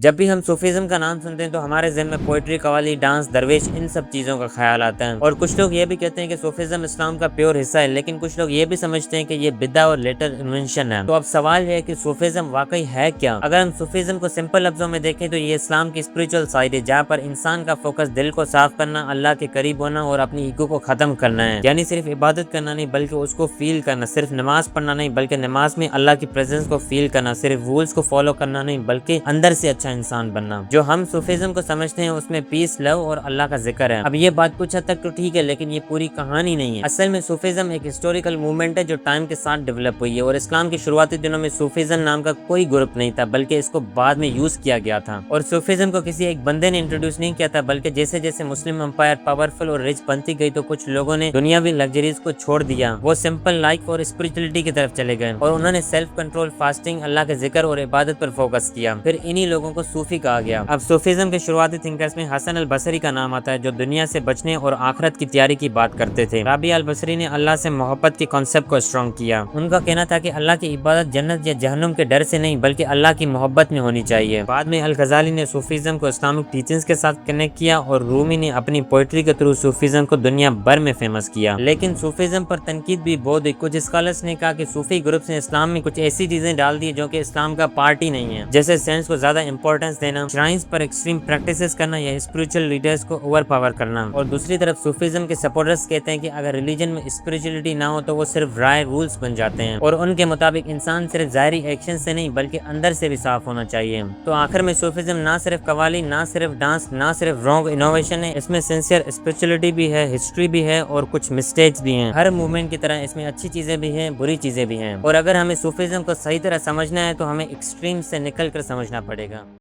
جب بھی ہم صوفیزم کا نام سنتے ہیں تو ہمارے ذہن میں پوئٹری، قوالی، ڈانس، درویش، ان سب چیزوں کا خیال آتا ہے۔ اور کچھ لوگ یہ بھی کہتے ہیں کہ صوفیزم اسلام کا پیور حصہ ہے، لیکن کچھ لوگ یہ بھی سمجھتے ہیں کہ یہ بدعہ اور لیٹر انوینشن ہے۔ تو اب سوال یہ ہے کہ صوفیزم واقعی ہے کیا؟ اگر ہم صوفیزم کو سمپل لفظوں میں دیکھیں تو یہ اسلام کی اسپریچول سائڈ ہے، جہاں پر انسان کا فوکس دل کو صاف کرنا، اللہ کے قریب ہونا اور اپنی ایگو کو ختم کرنا ہے۔ یعنی صرف عبادت کرنا نہیں بلکہ اس کو فیل کرنا، صرف نماز پڑھنا نہیں بلکہ نماز میں اللہ کی پریزنس کو فیل کرنا، صرف رولز کو فالو کرنا نہیں بلکہ اندر سے اچھا انسان بننا۔ جو ہم صوفیزم کو سمجھتے ہیں اس میں پیس، لو اور اللہ کا ذکر ہے۔ اب یہ بات کچھ حد تک تو ٹھیک ہے، لیکن یہ پوری کہانی نہیں ہے۔ اصل میں صوفیزم ایک ہسٹوریکل موومنٹ ہے جو ٹائم کے ساتھ ڈیولپ ہوئی ہے، اور اسلام کے شروعاتی دنوں میں صوفیزم نام کا کوئی گروپ نہیں تھا، بلکہ اس کو بعد میں یوز کیا گیا تھا۔ اور صوفیزم کو کسی ایک بندے نے انٹروڈیوس نہیں کیا تھا، بلکہ جیسے جیسے مسلم امپائر پاورفل اور رچ بنتی گئی تو کچھ لوگوں نے دنیاوی لگژریز کو چھوڑ دیا، وہ سمپل لائف اور اسپرچولیٹی کی طرف چلے گئے، اور انہوں نے سیلف کنٹرول، فاسٹنگ، اللہ کے ذکر اور عبادت پر فوکس کیا۔ پھر انہی لوگوں کو صوفی کہا گیا۔ اب صوفیزم کے شروعاتی تھنکرز میں حسن البصری کا نام آتا ہے، جو دنیا سے بچنے اور آخرت کی تیاری کی بات کرتے تھے۔ رابعہ البصری نے اللہ سے محبت کے کانسیپٹ کو اسٹرانگ کیا۔ ان کا کہنا تھا کہ اللہ کی عبادت جنت یا جہنم کے ڈر سے نہیں بلکہ اللہ کی محبت میں ہونی چاہیے۔ بعد میں الغزالی نے صوفیزم کو اسلامک ٹیچنگز کے ساتھ کنیکٹ کیا، اور رومی نے اپنی پوئٹری کے تھرو صوفیزم کو دنیا بھر میں فیمس کیا۔ لیکن صوفیزم پر تنقید بھی بہت ہوئی۔ کچھ اسکالرز نے کہا کہ صوفی گروپس نے اسلام میں کچھ ایسی چیزیں ڈال دی جو کہ اسلام کا پارٹ ہی نہیں ہے، جیسے سینس کو زیادہ امپورٹنس دینا، شرائنز پر ایکسٹریم پریکٹسز کرنا یا اسپریچول لیڈرز کو اوور پاور کرنا۔ اور دوسری طرف صوفیزم کے سپورٹرز کہتے ہیں کہ اگر ریلیجن میں اسپریچولیٹی نہ ہو تو وہ صرف رائے رولز بن جاتے ہیں، اور ان کے مطابق انسان صرف ظاہری ایکشن سے نہیں بلکہ اندر سے بھی صاف ہونا چاہیے۔ تو آخر میں صوفیزم نہ صرف قوالی، نہ صرف ڈانس، نہ صرف رانگ انوویشن ہے، اس میں سنسیئر اسپریچولیٹی بھی ہے، ہسٹری بھی ہے اور کچھ مسٹیکس بھی ہیں۔ ہر موومنٹ کی طرح اس میں اچھی چیزیں بھی ہیں، بری چیزیں بھی ہیں، اور اگر ہمیں صوفیزم کو صحیح طرح سمجھنا ہے تو ہمیں ایکسٹریم سے نکل کر سمجھنا پڑے گا۔